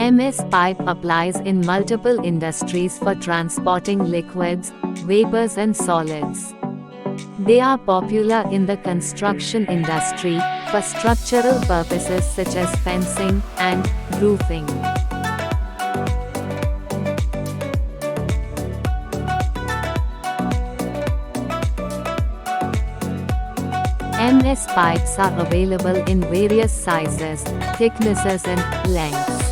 MS pipe applies in multiple industries for transporting liquids, vapors and solids. They are popular in the construction industry, for structural purposes such as fencing and roofing. MS pipes are available in various sizes, thicknesses and lengths.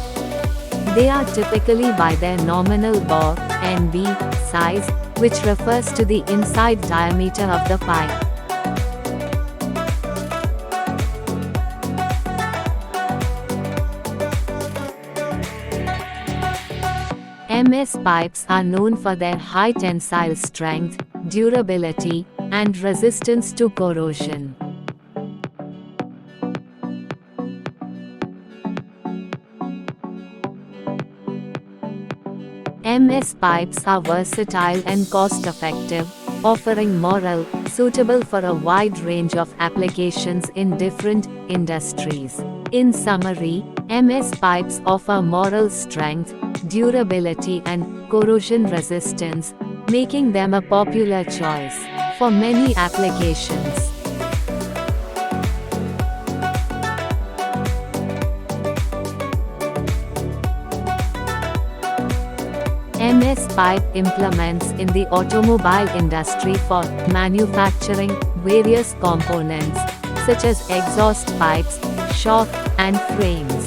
They are typically by their nominal bore, NB, size, which refers to the inside diameter of the pipe. MS pipes are known for their high tensile strength, durability, and resistance to corrosion. MS pipes are versatile and cost-effective, offering morale suitable for a wide range of applications in different industries. In summary, MS pipes offer morale strength, durability and corrosion resistance, making them a popular choice for many applications. MS pipe implements in the automobile industry for manufacturing various components, such as exhaust pipes, shock, and frames.